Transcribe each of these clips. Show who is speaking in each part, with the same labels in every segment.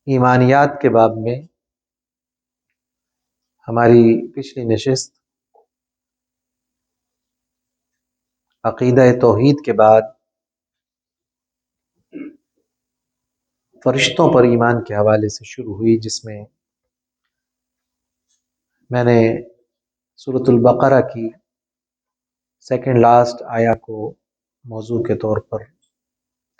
Speaker 1: ایمانیات کے باب میں ہماری پچھلی نشست عقیدہ توحید کے بعد فرشتوں پر ایمان کے حوالے سے شروع ہوئی، جس میں میں نے سورۃ البقرہ کی سیکنڈ لاسٹ آیا کو موضوع کے طور پر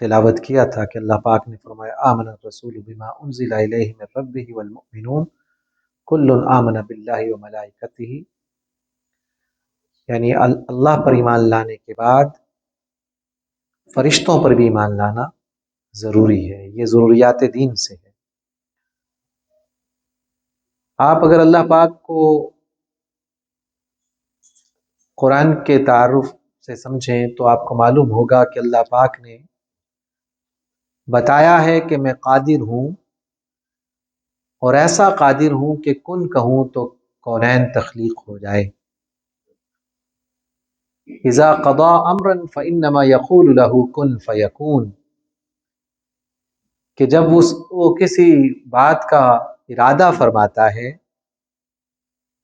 Speaker 1: تلاوت کیا تھا کہ اللہ پاک نے فرمایا آمن الرسول بما انزل الیہ من ربہ والمؤمنون کل آمن باللہ وملائکتہ، یعنی اللہ پر ایمان لانے کے بعد فرشتوں پر بھی ایمان لانا ضروری ہے، یہ ضروریات دین سے ہے۔ آپ اگر اللہ پاک کو قرآن کے تعارف سے سمجھیں تو آپ کو معلوم ہوگا کہ اللہ پاک نے بتایا ہے کہ میں قادر ہوں، اور ایسا قادر ہوں کہ کن کہوں تو کونین تخلیق ہو جائے۔ اذا قضا امرا فانما یقول له کن فیکون، کہ جب وہ کسی بات کا ارادہ فرماتا ہے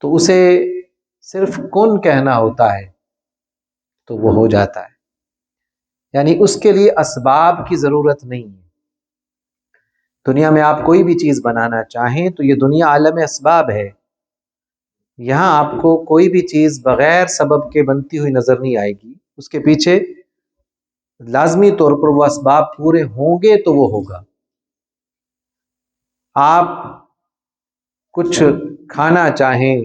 Speaker 1: تو اسے صرف کن کہنا ہوتا ہے تو وہ ہو جاتا ہے، یعنی اس کے لیے اسباب کی ضرورت نہیں ہے۔ دنیا میں آپ کوئی بھی چیز بنانا چاہیں تو یہ دنیا عالم اسباب ہے، یہاں آپ کو کوئی بھی چیز بغیر سبب کے بنتی ہوئی نظر نہیں آئے گی، اس کے پیچھے لازمی طور پر وہ اسباب پورے ہوں گے تو وہ ہوگا۔ آپ کچھ کھانا چاہیں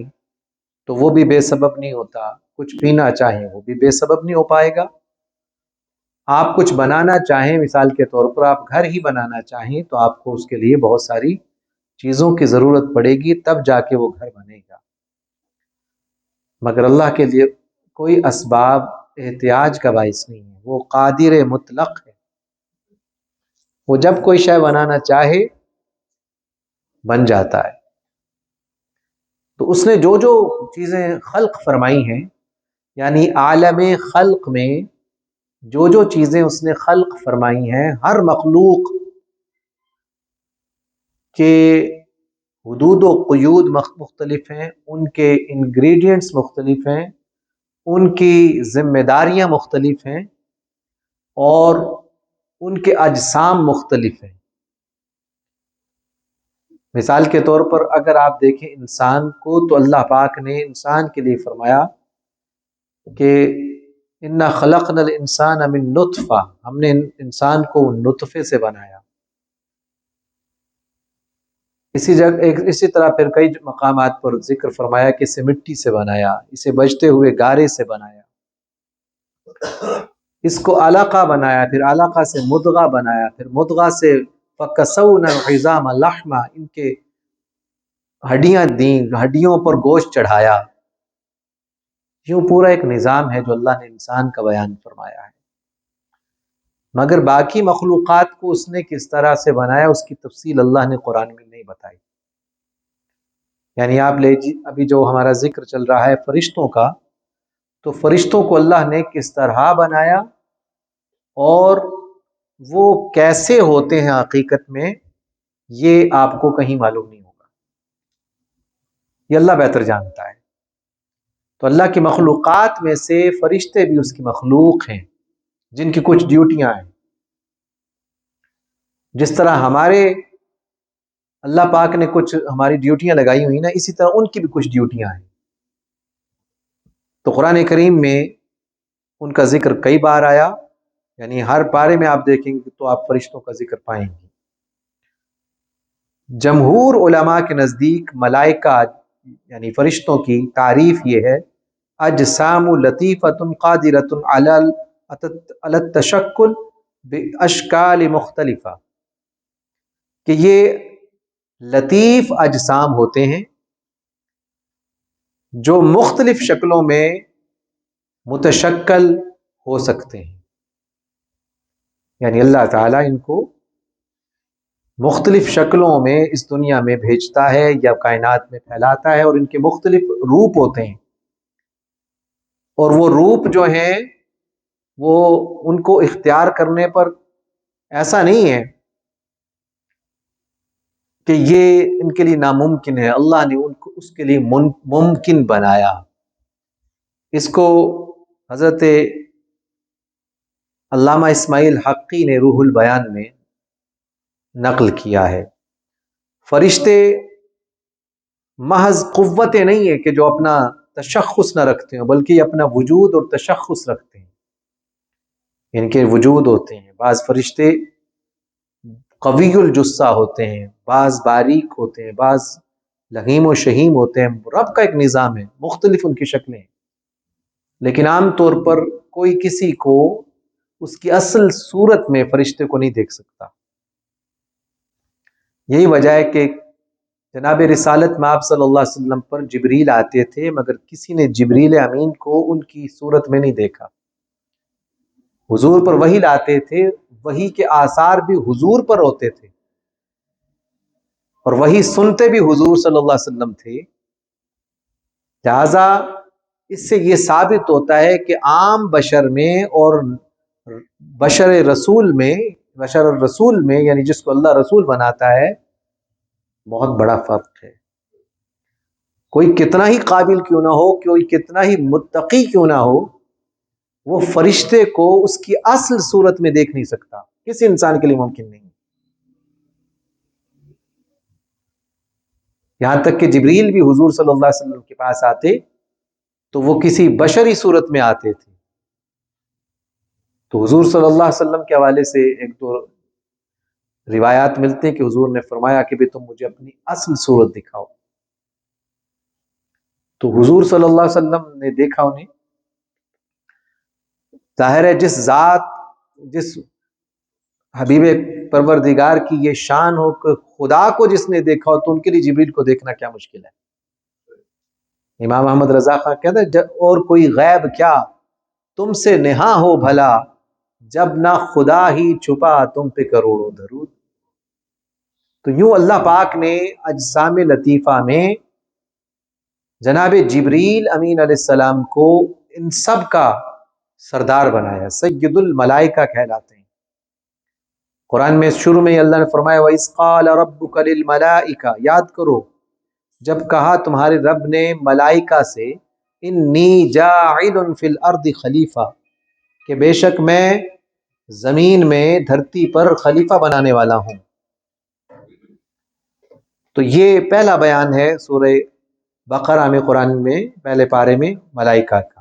Speaker 1: تو وہ بھی بے سبب نہیں ہوتا، کچھ پینا چاہیں وہ بھی بے سبب نہیں ہو پائے گا۔ آپ کچھ بنانا چاہیں، مثال کے طور پر آپ گھر ہی بنانا چاہیں تو آپ کو اس کے لیے بہت ساری چیزوں کی ضرورت پڑے گی، تب جا کے وہ گھر بنے گا۔ مگر اللہ کے لیے کوئی اسباب احتیاج کا باعث نہیں ہے، وہ قادر مطلق ہے، وہ جب کوئی شے بنانا چاہے بن جاتا ہے۔ تو اس نے جو جو چیزیں خلق فرمائی ہیں، یعنی عالم خلق میں جو جو چیزیں اس نے خلق فرمائی ہیں، ہر مخلوق کے حدود و قیود مختلف ہیں، ان کے انگریڈینٹس مختلف ہیں، ان کی ذمہ داریاں مختلف ہیں، اور ان کے اجسام مختلف ہیں۔ مثال کے طور پر اگر آپ دیکھیں انسان کو، تو اللہ پاک نے انسان کے لیے فرمایا کہ انا خلقنا الانسان من نطفہ، ہم نے انسان کو نطفے سے بنایا۔ اسی طرح پھر کئی مقامات پر ذکر فرمایا کہ اسے مٹی سے بنایا، اسے بجتے ہوئے گارے سے بنایا، اس کو علقہ بنایا، پھر علقہ سے مدغہ بنایا، پھر مدغہ سے فکسونا العظام لحما، ان کے ہڈیاں دیں، ہڈیوں پر گوشت چڑھایا۔ یوں پورا ایک نظام ہے جو اللہ نے انسان کا بیان فرمایا ہے، مگر باقی مخلوقات کو اس نے کس طرح سے بنایا اس کی تفصیل اللہ نے قرآن میں نہیں بتائی۔ یعنی آپ ابھی جو ہمارا ذکر چل رہا ہے فرشتوں کا، تو فرشتوں کو اللہ نے کس طرح بنایا اور وہ کیسے ہوتے ہیں حقیقت میں، یہ آپ کو کہیں معلوم نہیں ہوگا، یہ اللہ بہتر جانتا ہے۔ تو اللہ کی مخلوقات میں سے فرشتے بھی اس کی مخلوق ہیں، جن کی کچھ ڈیوٹیاں ہیں۔ جس طرح ہمارے اللہ پاک نے کچھ ہماری ڈیوٹیاں لگائی ہوئی نا، اسی طرح ان کی بھی کچھ ڈیوٹیاں ہیں۔ تو قرآن کریم میں ان کا ذکر کئی بار آیا، یعنی ہر پارے میں آپ دیکھیں گے تو آپ فرشتوں کا ذکر پائیں گے۔ جمہور علماء کے نزدیک ملائکہ یعنی فرشتوں کی تعریف یہ ہے، اجسام لطیفۃ قادرۃ علی التشکل باشکال مختلفہ، کہ یہ لطیف اجسام ہوتے ہیں جو مختلف شکلوں میں متشکل ہو سکتے ہیں، یعنی اللہ تعالیٰ ان کو مختلف شکلوں میں اس دنیا میں بھیجتا ہے یا کائنات میں پھیلاتا ہے، اور ان کے مختلف روپ ہوتے ہیں، اور وہ روپ جو ہیں وہ ان کو اختیار کرنے پر ایسا نہیں ہے کہ یہ ان کے لیے ناممکن ہے، اللہ نے ان کو اس کے لیے ممکن بنایا۔ اس کو حضرت علامہ اسماعیل حقی نے روح البیان میں نقل کیا ہے۔ فرشتے محض قوتیں نہیں ہیں کہ جو اپنا تشخص نہ رکھتے ہیں، بلکہ یہ اپنا وجود اور تشخص رکھتے ہیں، ان کے وجود ہوتے ہیں۔ بعض فرشتے قوی الجثہ ہوتے ہیں، بعض باریک ہوتے ہیں، بعض لحیم و شہیم ہوتے ہیں۔ رب کا ایک نظام ہے، مختلف ان کی شکلیں ہیں، لیکن عام طور پر کوئی کسی کو اس کی اصل صورت میں فرشتے کو نہیں دیکھ سکتا۔ یہی وجہ ہے کہ جناب رسالت میں آپ صلی اللہ علیہ وسلم پر جبریل آتے تھے، مگر کسی نے جبریل امین کو ان کی صورت میں نہیں دیکھا۔ حضور پر وحی لاتے تھے، وحی کے آثار بھی حضور پر ہوتے تھے، اور وحی سنتے بھی حضور صلی اللہ علیہ وسلم تھے۔ لہذا اس سے یہ ثابت ہوتا ہے کہ عام بشر میں اور بشر رسول میں یعنی جس کو اللہ رسول بناتا ہے، بہت بڑا فرق ہے۔ کوئی کتنا ہی قابل کیوں نہ ہو، کوئی کتنا ہی متقی کیوں نہ ہو، وہ فرشتے کو اس کی اصل صورت میں دیکھ نہیں سکتا، کسی انسان کے لیے ممکن نہیں۔ یہاں تک کہ جبریل بھی حضور صلی اللہ علیہ وسلم کے پاس آتے تو وہ کسی بشری صورت میں آتے تھے۔ تو حضور صلی اللہ علیہ وسلم کے حوالے سے ایک دو روایات ملتے ہیں کہ حضور نے فرمایا کہ تم مجھے اپنی اصل صورت دکھاؤ۔ تو حضور صلی اللہ علیہ وسلم نے دیکھا انہیں۔ ظاہر ہے جس حبیب پروردگار کی یہ شان ہو کہ خدا کو جس نے دیکھا ہو، تو ان کے لیے جبریل کو دیکھنا کیا مشکل ہے۔ امام احمد رضا خان کہتے ہیں اور کوئی غیب کیا تم سے نہاں ہو بھلا، جب نہ خدا ہی چھپا تم پہ کروڑوں درود۔ تو یوں اللہ پاک نے اجسام لطیفہ میں جناب جبریل امین علیہ السلام کو ان سب کا سردار بنایا، سید الملائکہ کہلاتے ہیں۔ قرآن میں شروع میں اللہ نے فرمایا وَإِذْ قَالَ رَبُّكَ لِلْمَلَائِكَةِ، یاد کرو جب کہا تمہارے رب نے ملائکہ سے انی جاعل فی الارض خلیفہ، کہ بے شک میں زمین میں دھرتی پر خلیفہ بنانے والا ہوں۔ تو یہ پہلا بیان ہے سورہ بقرہ میں، قرآن میں پہلے پارے میں ملائکہ کا۔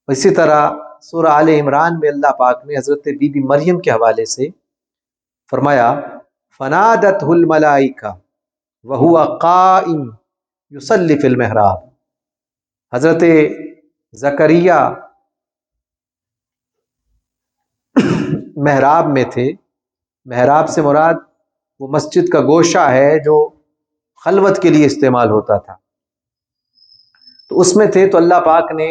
Speaker 1: اسی طرح سورہ آل عمران میں اللہ پاک نے حضرت بی بی مریم کے حوالے سے فرمایا فنادتہ الملائکہ وہو قائم یصلی فی المحراب۔ حضرت زکریا محراب میں تھے۔ محراب سے مراد وہ مسجد کا گوشہ ہے جو خلوت کے لیے استعمال ہوتا تھا، تو اس میں تھے۔ تو اللہ پاک نے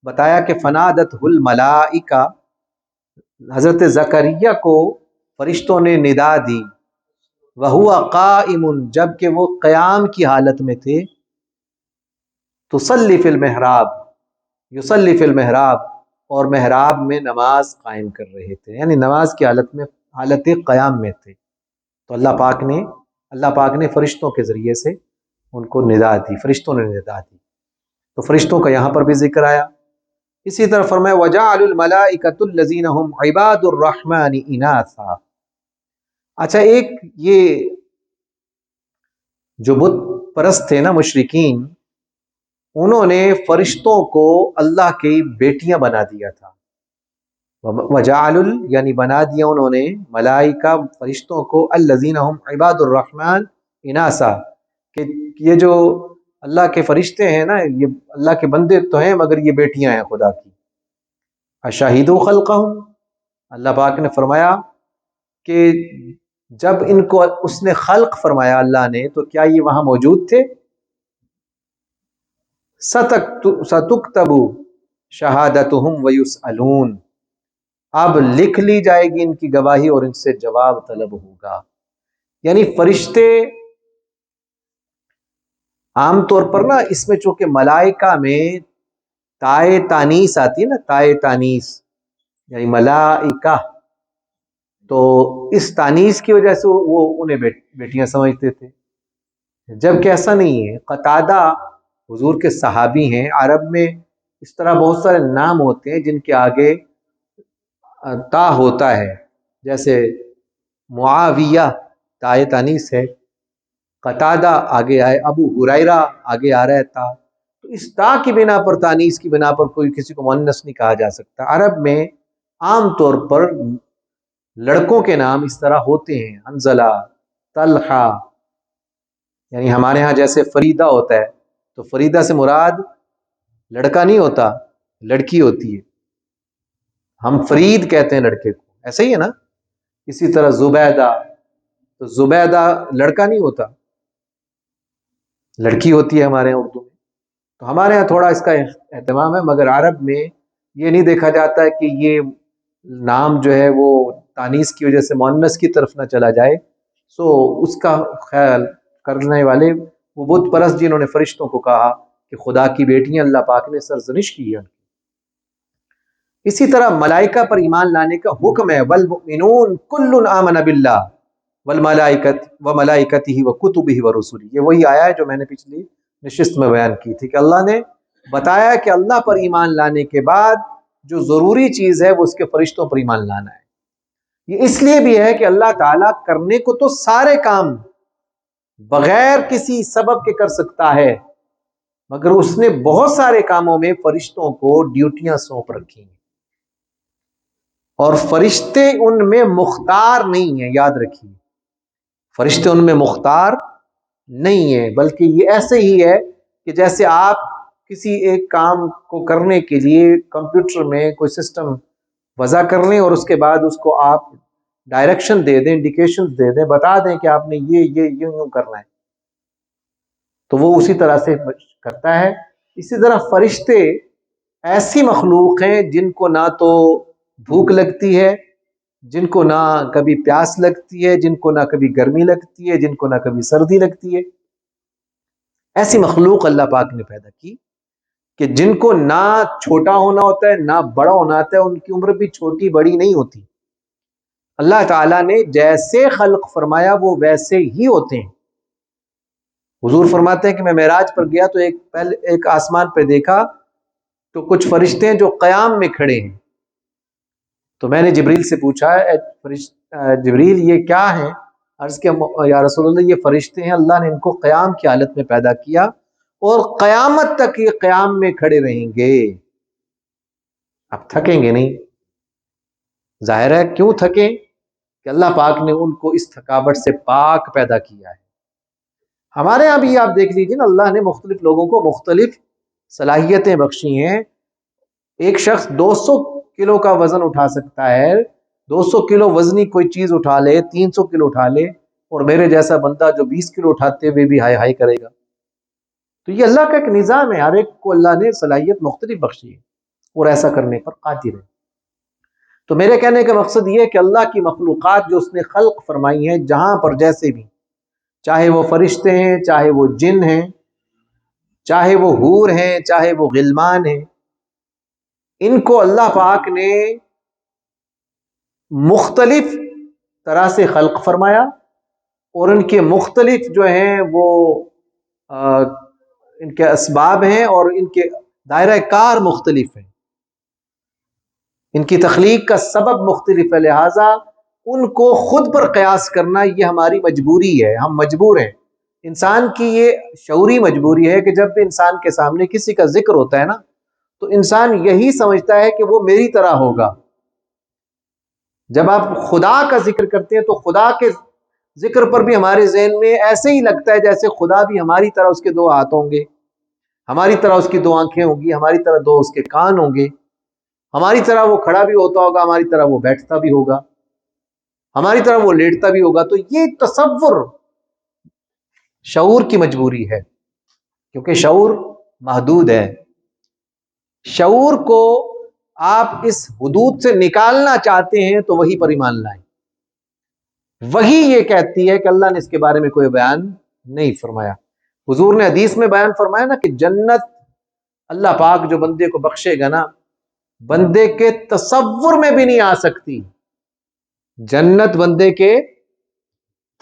Speaker 1: بتایا کہ فنادتہ الملائکہ، حضرت زکریا کو فرشتوں نے ندا دی، وہو قائم، جب کہ وہ قیام کی حالت میں تھے، تصلی فی المحراب، یصلی فی المحراب، اور محراب میں نماز قائم کر رہے تھے، یعنی نماز کی حالت قیام میں تھے۔ تو اللہ پاک نے فرشتوں کے ذریعے سے ان کو ندا دی، فرشتوں نے ندا دی۔ تو فرشتوں کا یہاں پر بھی ذکر آیا۔ اسی طرح فرمایا وَجَعَلُوا الْمَلَائِكَةَ الَّذِينَ هُمْ عِبَادُ الرَّحْمَنِ إِنَاثًا۔ اچھا، ایک یہ جو بت پرست تھے نا مشرکین، انہوں نے فرشتوں کو اللہ کی بیٹیاں بنا دیا تھا۔ وَجَعَلُوا یعنی بنا دیا انہوں نے ملائکہ فرشتوں کو الَّذِينَ هُمْ عِبَادُ الرَّحْمَنِ إِنَاثًا، کہ یہ جو اللہ کے فرشتے ہیں نا، یہ اللہ کے بندے تو ہیں مگر یہ بیٹیاں ہیں خدا کی۔ اَشَهِدُوا خَلْقَهُمْ، اللہ پاک نے فرمایا کہ جب ان کو اس نے خلق فرمایا اللہ نے، تو کیا یہ وہاں موجود تھے؟ سَتُكْتَبُ شَهَادَتُهُمْ وَيُسْأَلُونَ، اب لکھ لی جائے گی ان کی گواہی اور ان سے جواب طلب ہوگا۔ یعنی فرشتے عام طور پر نا، اس میں چونکہ ملائکہ میں تائے تانیس آتی ہے نا، تائے تانیس، یعنی ملائکہ، تو اس تانیث کی وجہ سے وہ انہیں بیٹیاں سمجھتے تھے، جبکہ ایسا نہیں ہے۔ قتادہ حضور کے صحابی ہیں، عرب میں اس طرح بہت سارے نام ہوتے ہیں جن کے آگے تا ہوتا ہے، جیسے معاویہ تائے تانیث ہے، قتادہ آگے آئے، ابو ہریرہ آگے آ رہا ہے تا، تو اس تا کی بنا پر، تانیث کی بنا پر کوئی کسی کو مؤنث نہیں کہا جا سکتا۔ عرب میں عام طور پر لڑکوں کے نام اس طرح ہوتے ہیں، حنظلہ، طلحہ، یعنی ہمارے ہاں جیسے فریدہ ہوتا ہے تو فریدہ سے مراد لڑکا نہیں ہوتا، لڑکی ہوتی ہے، ہم فرید کہتے ہیں لڑکے کو، ایسا ہی ہے نا۔ اسی طرح زبیدہ، تو زبیدہ لڑکا نہیں ہوتا، لڑکی ہوتی ہے ہمارے یہاں اردو میں۔ تو ہمارے یہاں تھوڑا اس کا اہتمام ہے، مگر عرب میں یہ نہیں دیکھا جاتا ہے کہ یہ نام جو ہے وہ تانیث کی وجہ سے مؤنث کی طرف نہ چلا جائے، سو اس کا خیال کرنے والے وہ بت پرست جنہوں نے فرشتوں کو کہا کہ خدا کی بیٹیاں اللہ پاک نے سرزنش کی ہے۔ اسی طرح ملائکہ پر ایمان لانے کا حکم ہے، والمؤمنون کل آمن باللہ وملائکتہ وکتبہ ورسلہ، یہ وہی آیا ہے جو میں نے پچھلی نشست میں بیان کی تھی کہ اللہ نے بتایا کہ اللہ پر ایمان لانے کے بعد جو ضروری چیز ہے وہ اس کے فرشتوں پر ایمان لانا ہے۔ یہ اس لیے بھی ہے کہ اللہ تعالیٰ کرنے کو تو سارے کام بغیر کسی سبب کے کر سکتا ہے، مگر اس نے بہت سارے کاموں میں فرشتوں کو ڈیوٹیاں سونپ رکھی ہیں، اور فرشتے ان میں مختار نہیں ہیں، یاد رکھیے، فرشتے ان میں مختار نہیں ہیں، بلکہ یہ ایسے ہی ہے کہ جیسے آپ کسی ایک کام کو کرنے کے لیے کمپیوٹر میں کوئی سسٹم وضع کر لیں اور اس کے بعد اس کو آپ ڈائریکشن دے دیں، انڈیکیشن دے دیں، بتا دیں کہ آپ نے یہ یوں کرنا ہے، تو وہ اسی طرح سے کرتا ہے۔ اسی طرح فرشتے ایسی مخلوق ہیں جن کو نہ تو بھوک لگتی ہے، جن کو نہ کبھی پیاس لگتی ہے، جن کو نہ کبھی گرمی لگتی ہے، جن کو نہ کبھی سردی لگتی ہے۔ ایسی مخلوق اللہ پاک نے پیدا کی کہ جن کو نہ چھوٹا ہونا ہوتا ہے نہ بڑا ہونا ہوتا ہے، ان کی عمر بھی چھوٹی بڑی نہیں ہوتی۔ اللہ تعالیٰ نے جیسے خلق فرمایا وہ ویسے ہی ہوتے ہیں۔ حضور فرماتے ہیں کہ میں معراج پر گیا تو ایک آسمان پہ دیکھا تو کچھ فرشتے ہیں جو قیام میں کھڑے ہیں، تو میں نے جبریل سے پوچھا، جبریل یہ کیا ہیں؟ عرض کیا یا رسول اللہ یہ فرشتے ہیں، اللہ نے ان کو قیام کی حالت میں پیدا کیا اور قیامت تک یہ قیام میں کھڑے رہیں گے، اب تھکیں گے نہیں۔ ظاہر ہے کیوں تھکیں؟ کہ اللہ پاک نے ان کو اس تھکاوٹ سے پاک پیدا کیا ہے۔ ہمارے ہاں بھی آپ دیکھ لیجیے نا، اللہ نے مختلف لوگوں کو مختلف صلاحیتیں بخشی ہیں۔ ایک شخص 200 کلو کا وزن اٹھا سکتا ہے، 200 کلو وزنی کوئی چیز اٹھا لے، 300 کلو اٹھا لے، اور میرے جیسا بندہ جو 20 کلو اٹھاتے ہوئے بھی ہائی ہائی کرے گا۔ تو یہ اللہ کا ایک نظام ہے، ہر ایک کو اللہ نے صلاحیت مختلف بخشی ہے اور ایسا کرنے پر قادر ہے۔ تو میرے کہنے کا مقصد یہ ہے کہ اللہ کی مخلوقات جو اس نے خلق فرمائی ہیں، جہاں پر جیسے بھی، چاہے وہ فرشتے ہیں، چاہے وہ جن ہیں، چاہے وہ حور ہیں، چاہے وہ غلمان ہیں، ان کو اللہ پاک نے مختلف طرح سے خلق فرمایا، اور ان کے مختلف جو ہیں وہ ان کے اسباب ہیں اور ان کے دائرہ کار مختلف ہیں، ان کی تخلیق کا سبب مختلف ہے، لہٰذا ان کو خود پر قیاس کرنا یہ ہماری مجبوری ہے، ہم مجبور ہیں۔ انسان کی یہ شعوری مجبوری ہے کہ جب بھی انسان کے سامنے کسی کا ذکر ہوتا ہے نا، تو انسان یہی سمجھتا ہے کہ وہ میری طرح ہوگا۔ جب آپ خدا کا ذکر کرتے ہیں تو خدا کے ذکر پر بھی ہمارے ذہن میں ایسے ہی لگتا ہے جیسے خدا بھی ہماری طرح اس کے 2 ہاتھ ہوں گے، ہماری طرح اس کی 2 آنکھیں ہوں گی، ہماری طرح 2 اس کے کان ہوں گے، ہماری طرح وہ کھڑا بھی ہوتا ہوگا، ہماری طرح وہ بیٹھتا بھی ہوگا، ہماری طرح وہ لیٹتا بھی ہوگا۔ تو یہ تصور شعور کی مجبوری ہے، کیونکہ شعور محدود ہے۔ شعور کو آپ اس حدود سے نکالنا چاہتے ہیں تو وہی پر ایمان لائیں۔ وہی یہ کہتی ہے کہ اللہ نے اس کے بارے میں کوئی بیان نہیں فرمایا۔ حضور نے حدیث میں بیان فرمایا نا کہ جنت اللہ پاک جو بندے کو بخشے گا نا، بندے کے تصور میں بھی نہیں آ سکتی۔ جنت بندے کے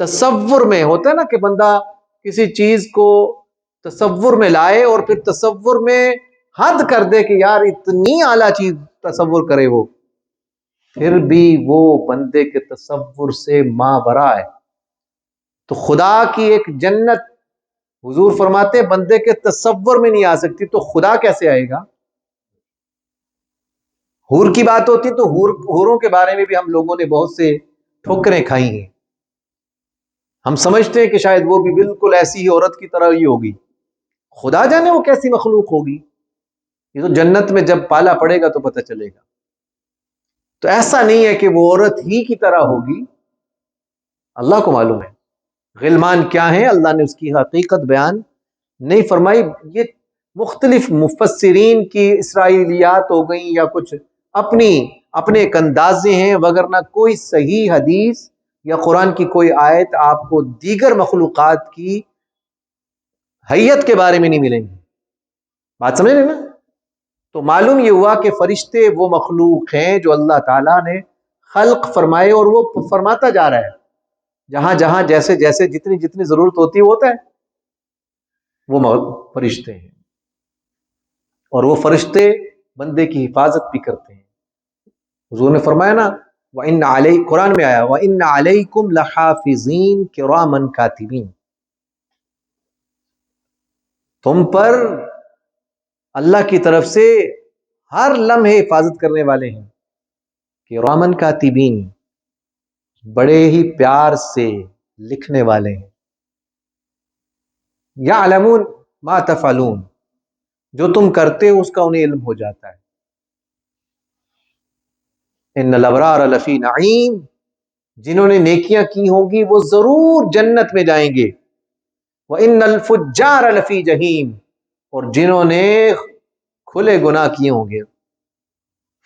Speaker 1: تصور میں ہوتا ہے نا، کہ بندہ کسی چیز کو تصور میں لائے اور پھر تصور میں حد کر دے کہ یار اتنی اعلیٰ چیز تصور کرے وہ، پھر بھی وہ بندے کے تصور سے ماورا ہے۔ تو خدا کی ایک جنت حضور فرماتے بندے کے تصور میں نہیں آ سکتی، تو خدا کیسے آئے گا؟ حور کی بات ہوتی تو حوروں کے بارے میں بھی ہم لوگوں نے بہت سے ٹھوکریں کھائی ہیں، ہم سمجھتے ہیں کہ شاید وہ بھی بالکل ایسی ہی عورت کی طرح ہی ہوگی، خدا جانے وہ کیسی مخلوق ہوگی، یہ تو جنت میں جب پالا پڑے گا تو پتہ چلے گا۔ تو ایسا نہیں ہے کہ وہ عورت ہی کی طرح ہوگی، اللہ کو معلوم ہے غلمان کیا ہیں، اللہ نے اس کی حقیقت بیان نہیں فرمائی۔ یہ مختلف مفسرین کی اسرائیلیات ہو گئیں یا کچھ اپنے ایک اندازے ہیں، وگرنہ کوئی صحیح حدیث یا قرآن کی کوئی آیت آپ کو دیگر مخلوقات کی حیت کے بارے میں نہیں ملیں گی۔ بات سمجھ رہے نا؟ تو معلوم یہ ہوا کہ فرشتے وہ مخلوق ہیں جو اللہ تعالیٰ نے خلق فرمائے، اور وہ فرماتا جا رہا ہے جہاں جہاں جیسے جیسے جتنی ضرورت ہوتی ہے وہ ہوتا ہے، وہ فرشتے ہیں، اور وہ فرشتے بندے کی حفاظت بھی کرتے ہیں۔ حضور نے فرمایا نا وَإِنَّ عَلَيْكُمْ، قرآن میں آیا وَإِنَّ عَلَيْكُمْ لَحَافِظِينَ كِرَامًا كَاتِبِينَ، تم پر اللہ کی طرف سے ہر لمحے حفاظت کرنے والے ہیں، کرامن کاتبین، بڑے ہی پیار سے لکھنے والے ہیں، یعلمون ما تفعلون، جو تم کرتے ہو اس کا انہیں علم ہو جاتا ہے۔ ان الابرار لفی نعیم، جنہوں نے نیکیاں کی ہوں گی وہ ضرور جنت میں جائیں گے، وان الفجار لفی جہیم، اور جنہوں نے کھلے گناہ کیے ہوں گے،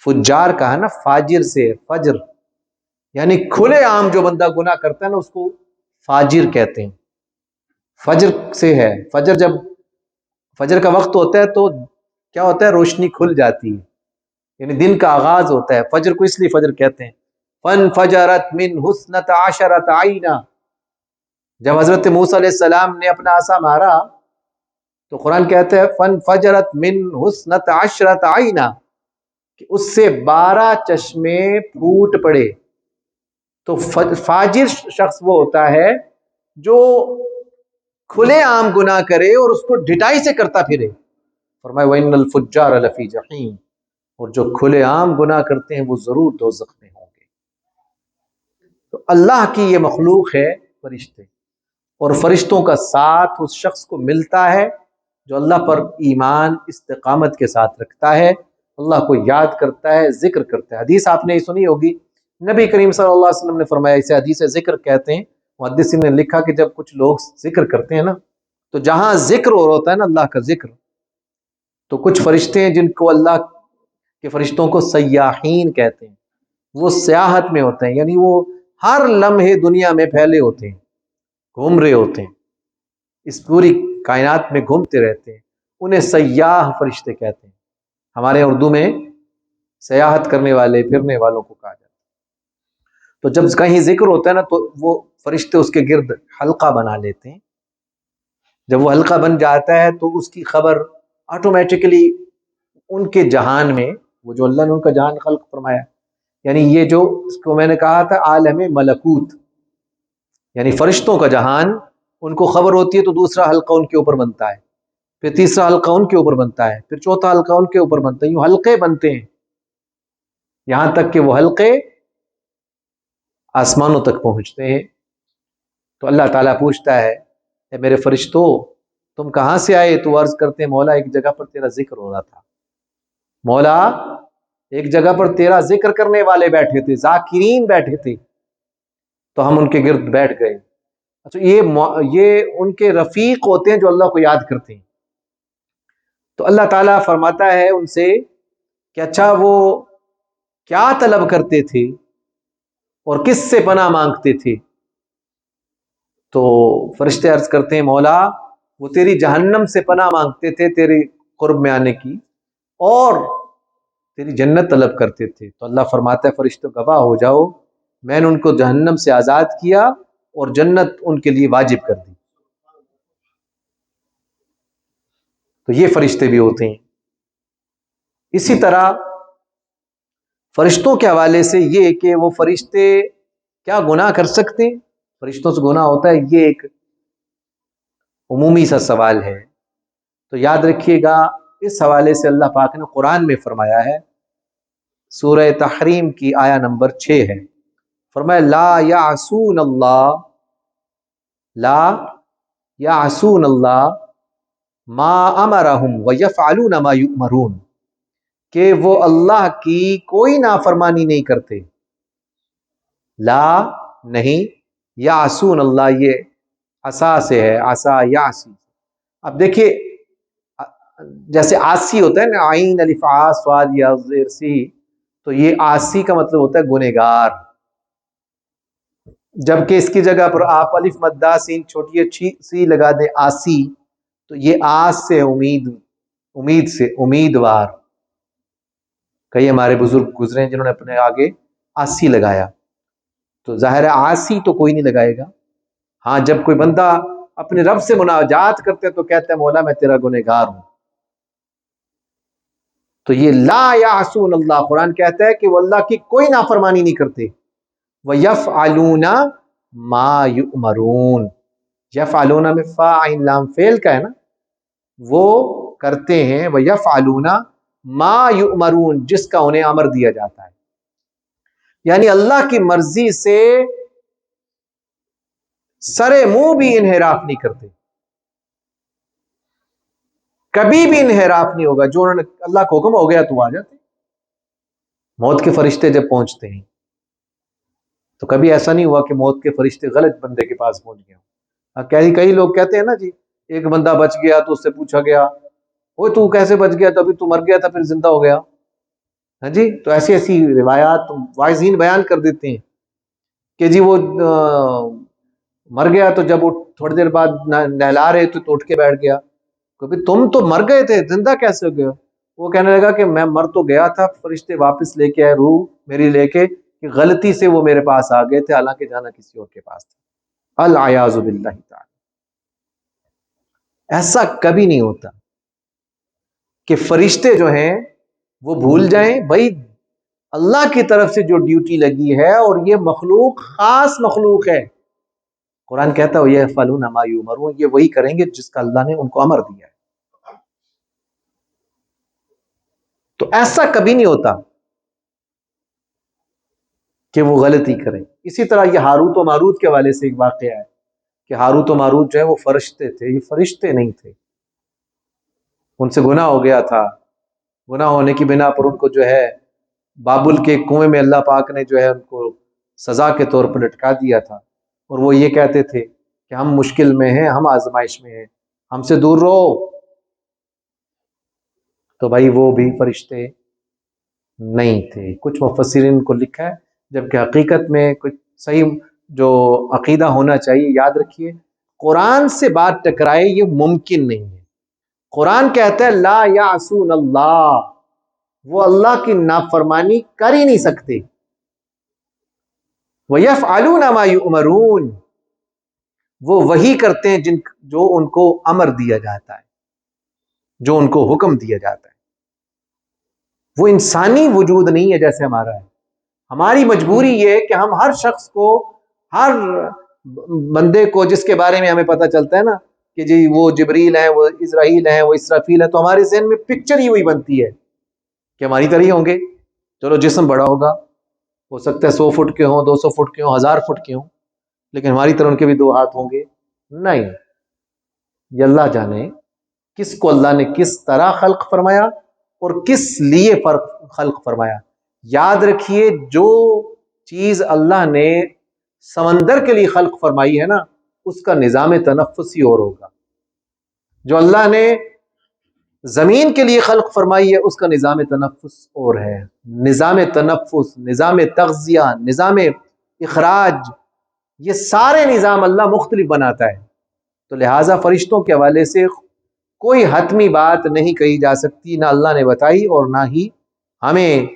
Speaker 1: فجار کہا نا فاجر سے، فجر یعنی کھلے عام جو بندہ گناہ کرتا ہے نا اس کو فاجر کہتے ہیں، فجر سے ہے، فجر جب فجر کا وقت ہوتا ہے تو کیا ہوتا ہے، روشنی کھل جاتی ہے، یعنی دن کا آغاز ہوتا ہے، فجر کو اس لیے فجر کہتے ہیں۔ فانفجرت من حسنت عشرت عینا، جب حضرت موسیٰ علیہ السلام نے اپنا عصا مارا تو قرآن کہتا ہے فانفجرت من حسنت عشرت عینا، کہ اس سے 12 چشمے پھوٹ پڑے۔ تو فاجر شخص وہ ہوتا ہے جو کھلے عام گناہ کرے اور اس کو ڈٹائی سے کرتا پھرے، فرمایا وَإِنَّ الْفُجَّارَ لَفِي جَحِيمٍ، اور جو کھلے عام گناہ کرتے ہیں وہ ضرور دوزخ میں ہوں گے۔ تو اللہ کی یہ مخلوق ہے فرشتے، اور فرشتوں کا ساتھ اس شخص کو ملتا ہے جو اللہ پر ایمان استقامت کے ساتھ رکھتا ہے، اللہ کو یاد کرتا ہے، ذکر کرتا ہے۔ حدیث آپ نے سنی ہوگی، نبی کریم صلی اللہ علیہ وسلم نے فرمایا، اسے حدیث ذکر کہتے ہیں، محدثین نے لکھا کہ جب کچھ لوگ ذکر کرتے ہیں نا تو جہاں ذکر ہو ہوتا ہے نا اللہ کا ذکر، تو کچھ فرشتے ہیں جن کو اللہ کے فرشتوں کو سیاحین کہتے ہیں، وہ سیاحت میں ہوتے ہیں، یعنی وہ ہر لمحے دنیا میں پھیلے ہوتے ہیں، گھوم رہے ہوتے ہیں، اس پوری کائنات میں گھومتے رہتے ہیں، انہیں سیاح فرشتے کہتے ہیں۔ ہمارے اردو میں سیاحت کرنے والے، پھرنے والوں کو کہا جاتا ہے۔ تو جب کہیں ذکر ہوتا ہے نا تو وہ فرشتے اس کے گرد حلقہ بنا لیتے ہیں، جب وہ حلقہ بن جاتا ہے تو اس کی خبر آٹومیٹکلی ان کے جہان میں، وہ جو اللہ نے ان کا جہان خلق فرمایا، یعنی یہ جو اس کو میں نے کہا تھا عالم ملکوت، یعنی فرشتوں کا جہان، ان کو خبر ہوتی ہے تو دوسرا حلقہ ان کے اوپر بنتا ہے، پھر تیسرا حلقہ ان کے اوپر بنتا ہے، پھر چوتھا حلقہ ان کے اوپر بنتا ہے، یوں حلقے بنتے ہیں یہاں تک کہ وہ حلقے آسمانوں تک پہنچتے ہیں۔ تو اللہ تعالیٰ پوچھتا ہے اے میرے فرشتوں تم کہاں سے آئے؟ تو عرض کرتے ہیں مولا ایک جگہ پر تیرا ذکر ہو رہا تھا، مولا ایک جگہ پر تیرا ذکر کرنے والے بیٹھے تھے، ذاکرین بیٹھے تھے، تو ہم ان کے گرد بیٹھ گئے۔ اچھا یہ ان کے رفیق ہوتے ہیں جو اللہ کو یاد کرتے ہیں۔ تو اللہ تعالیٰ فرماتا ہے ان سے کہ اچھا وہ کیا طلب کرتے تھے اور کس سے پناہ مانگتے تھے؟ تو فرشتے عرض کرتے ہیں مولا وہ تیری جہنم سے پناہ مانگتے تھے تیرے قرب میں آنے کی، اور تیری جنت طلب کرتے تھے۔ تو اللہ فرماتا ہے فرشتوں گواہ ہو جاؤ میں نے ان کو جہنم سے آزاد کیا اور جنت ان کے لیے واجب کر دی. تو یہ فرشتے بھی ہوتے ہیں. اسی طرح فرشتوں کے حوالے سے یہ کہ وہ فرشتے کیا گناہ کر سکتے ہیں، فرشتوں سے گناہ ہوتا ہے، یہ ایک عمومی سا سوال ہے. تو یاد رکھیے گا اس حوالے سے اللہ پاک نے قرآن میں فرمایا ہے، سورہ تحریم کی آیا نمبر 6 ہے. فرمایا لا یعصون اللہ ما امرہم ویفعلون ما یؤمرون، کہ وہ اللہ کی کوئی نافرمانی نہیں کرتے. لا نہیں، یعصون اللہ یہ عصا سے ہے، عصا یعصی. اب دیکھیے جیسے آسی ہوتا ہے نا، عین الف آ صاد یا زیر سی، تو یہ آسی کا مطلب ہوتا ہے گنہگار. جبکہ اس کی جگہ پر آپ الف مدہ سین چھوٹی اچھی سی لگا دیں آسی، تو یہ آس سے امید سے امیدوار. کئی ہمارے بزرگ گزرے جنہوں نے اپنے آگے آسی لگایا، تو ظاہر ہے آسی تو کوئی نہیں لگائے گا. ہاں جب کوئی بندہ اپنے رب سے مناجات کرتے تو کہتا ہے مولا میں تیرا گنہگار ہوں. تو یہ لا یعصون اللہ، قرآن کہتا ہے کہ وہ اللہ کی کوئی نافرمانی نہیں کرتے. وَيَفْعَلُونَ مَا يُؤْمَرُونَ، یفعلون میں فاعل لام فعل کا ہے نا، وہ کرتے ہیں. وَيَفْعَلُونَ مَا يُؤْمَرُونَ، جس کا انہیں امر دیا جاتا ہے. یعنی اللہ کی مرضی سے سرے منہ بھی انحراف نہیں کرتے، کبھی بھی انحراف نہیں ہوگا. جو انہوں نے اللہ کا حکم ہو گیا تو آ جاتے. موت کے فرشتے جب پہنچتے ہیں تو کبھی ایسا نہیں ہوا کہ موت کے فرشتے غلط بندے کے پاس پہنچ گئے. کئی لوگ کہتے ہیں نا جی ایک بندہ بچ گیا تو اس سے پوچھا گیا وہ تو کیسے بچ گیا، تو ابھی تو مر گیا تھا پھر زندہ ہو گیا. ہاں جی، تو ایسی ایسی روایات واعظین بیان کر دیتے ہیں کہ جی وہ مر گیا تو جب وہ تھوڑی دیر بعد نہلا رہے تو اٹھ کے بیٹھ گیا. کبھی تم تو مر گئے تھے، زندہ کیسے ہو گئے؟ وہ کہنے لگا کہ میں مر تو گیا تھا، فرشتے واپس لے کے آئے روح میری لے کے، کہ غلطی سے وہ میرے پاس آ گئے تھے، حالانکہ جانا کسی اور کے پاس تھا. العیاذ باللہ تعالی. ایسا کبھی نہیں ہوتا کہ فرشتے جو ہیں وہ بھول جائیں. بھائی اللہ کی طرف سے جو ڈیوٹی لگی ہے، اور یہ مخلوق خاص مخلوق ہے. قرآن کہتا ہے یفعلون ما یؤمرون، یہ وہی کریں گے جس کا اللہ نے ان کو امر دیا ہے. تو ایسا کبھی نہیں ہوتا کہ وہ غلطی کریں. اسی طرح یہ ہاروت و ماروت کے حوالے سے ایک واقعہ ہے کہ ہاروت و ماروت جو ہے وہ فرشتے تھے، یہ فرشتے نہیں تھے. ان سے گناہ ہو گیا تھا، گناہ ہونے کی بنا پر ان کو جو ہے بابل کے کنویں میں اللہ پاک نے جو ہے ان کو سزا کے طور پر لٹکا دیا تھا. اور وہ یہ کہتے تھے کہ ہم مشکل میں ہیں، ہم آزمائش میں ہیں، ہم سے دور رہو. تو بھائی وہ بھی فرشتے نہیں تھے. کچھ مفسرین کو لکھا ہے، جبکہ حقیقت میں کچھ صحیح جو عقیدہ ہونا چاہیے، یاد رکھیے قرآن سے بات ٹکرائے یہ ممکن نہیں ہے. قرآن کہتا ہے لا یعصون اللہ، وہ اللہ کی نافرمانی کر ہی نہیں سکتے. وَيَفْعَلُونَ مَا يُؤْمَرُونَ، وہ وہی کرتے ہیں جو ان کو امر دیا جاتا ہے، جو ان کو حکم دیا جاتا ہے. وہ انسانی وجود نہیں ہے جیسے ہمارا ہے. ہماری مجبوری یہ ہے کہ ہم ہر شخص کو، ہر بندے کو جس کے بارے میں ہمیں پتہ چلتا ہے نا کہ جی وہ جبریل ہیں، وہ اسرائیل ہیں، وہ اسرافیل ہیں، تو ہمارے ذہن میں پکچر ہی وہی بنتی ہے کہ ہماری طرح ہی ہوں گے. چلو جسم بڑا ہوگا، ہو سکتا ہے 100 فٹ کے ہوں، 200 فٹ کے ہوں، 1000 فٹ کے ہوں، لیکن ہماری طرح ان کے بھی 2 ہاتھ ہوں گے؟ نہیں. یہ اللہ جانے کس کو اللہ نے کس طرح خلق فرمایا اور کس لیے خلق فرمایا. یاد رکھیے جو چیز اللہ نے سمندر کے لیے خلق فرمائی ہے نا، اس کا نظام تنفس ہی اور ہوگا. جو اللہ نے زمین کے لیے خلق فرمائی ہے اس کا نظام تنفس اور ہے. نظام تنفس، نظام تغذیہ، نظام اخراج، یہ سارے نظام اللہ مختلف بناتا ہے. تو لہٰذا فرشتوں کے حوالے سے کوئی حتمی بات نہیں کہی جا سکتی، نہ اللہ نے بتائی اور نہ ہی ہمیں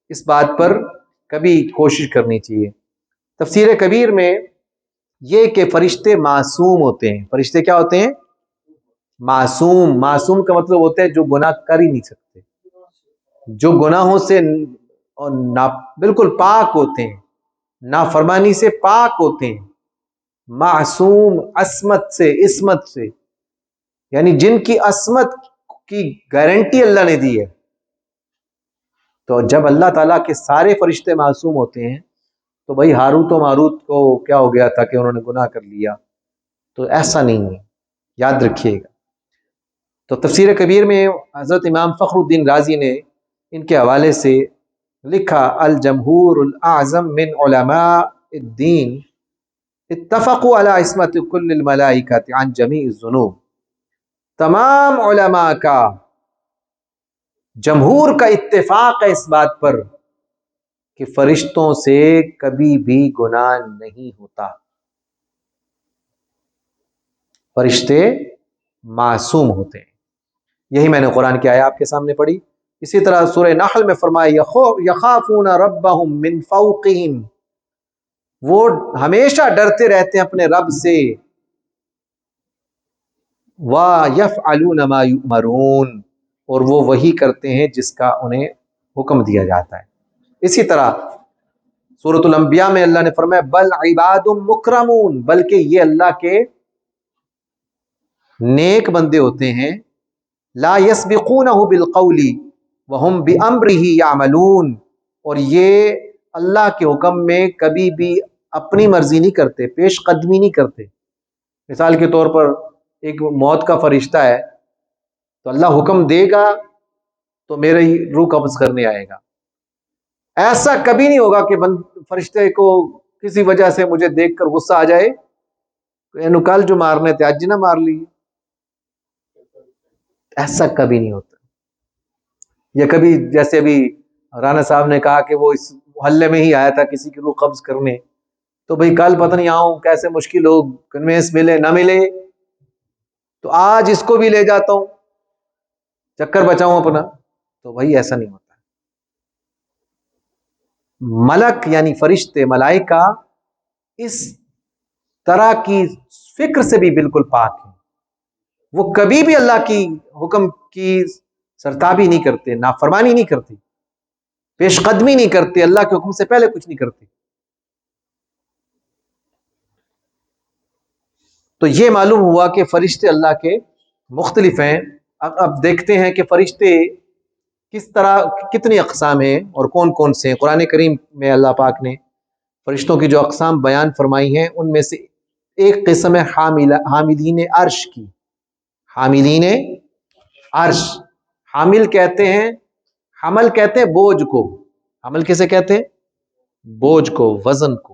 Speaker 1: اس بات پر کبھی کوشش کرنی چاہیے. تفسیر کبیر میں یہ کہ فرشتے معصوم ہوتے ہیں. فرشتے کیا ہوتے ہیں؟ معصوم. معصوم کا مطلب ہوتا ہے جو گناہ کر ہی نہیں سکتے، جو گناہوں سے بالکل پاک ہوتے ہیں، نافرمانی سے پاک ہوتے ہیں. معصوم عصمت سے، عصمت سے، یعنی جن کی عصمت کی گارنٹی اللہ نے دی ہے. تو جب اللہ تعالیٰ کے سارے فرشتے معصوم ہوتے ہیں تو بھائی ہاروت و ماروت کو کیا ہو گیا تھا کہ انہوں نے گناہ کر لیا؟ تو ایسا نہیں ہے، یاد رکھیے گا. تو تفسیر کبیر میں حضرت امام فخر الدین رازی نے ان کے حوالے سے لکھا: الجمہور الاعظم من علماء الدین اتفقوا علی عصمت کل الملائکۃ عن جمیع الذنوب. تمام علماء کا، جمہور کا اتفاق ہے اس بات پر کہ فرشتوں سے کبھی بھی گناہ نہیں ہوتا. فرشتے معصوم ہوتے ہیں. یہی میں نے قرآن کی آیا آپ کے سامنے پڑھی. اسی طرح سورہ نحل میں فرمایا: یخافون ربهم من فوقهم، وہ ہمیشہ ڈرتے رہتے ہیں اپنے رب سے. وَيَفْعَلُونَ مَا يُؤْمَرُونَ، اور وہ وہی کرتے ہیں جس کا انہیں حکم دیا جاتا ہے. اسی طرح سورۃ الانبیاء میں اللہ نے فرمایا: بل عباد مکرمون، بلکہ یہ اللہ کے نیک بندے ہوتے ہیں. لا یسبقونہ بالقول وہم بامرہ یعملون، اور یہ اللہ کے حکم میں کبھی بھی اپنی مرضی نہیں کرتے، پیش قدمی نہیں کرتے. مثال کے طور پر ایک موت کا فرشتہ ہے تو اللہ حکم دے گا تو میرے ہی روح قبض کرنے آئے گا. ایسا کبھی نہیں ہوگا کہ فرشتے کو کسی وجہ سے مجھے دیکھ کر غصہ آ جائے تو کل جو مارنے تھے آج نہ مار لی. ایسا کبھی نہیں ہوتا. یا کبھی جیسے ابھی رانا صاحب نے کہا کہ وہ اس محلے میں ہی آیا تھا کسی کی روح قبض کرنے، تو بھئی کل پتہ نہیں آؤں کیسے مشکل ہو، کنوینس ملے نہ ملے، تو آج اس کو بھی لے جاتا ہوں چکر بچاؤں اپنا. تو بھائی ایسا نہیں ہوتا. ملک یعنی فرشتے، ملائکہ اس طرح کی فکر سے بھی بالکل پاک ہیں. وہ کبھی بھی اللہ کی حکم کی سرتابی نہیں کرتے، نافرمانی نہیں کرتے، پیش قدمی نہیں کرتے، اللہ کے حکم سے پہلے کچھ نہیں کرتے. تو یہ معلوم ہوا کہ فرشتے اللہ کے مختلف ہیں. اب دیکھتے ہیں کہ فرشتے کس طرح، کتنی اقسام ہیں اور کون کون سے ہیں. قرآن کریم میں اللہ پاک نے فرشتوں کی جو اقسام بیان فرمائی ہیں ان میں سے ایک قسم ہے حاملین عرش کی. حاملین عرش، حامل کہتے ہیں، حمل کہتے ہیں بوجھ کو. حمل کیسے کہتے ہیں؟ بوجھ کو، وزن کو.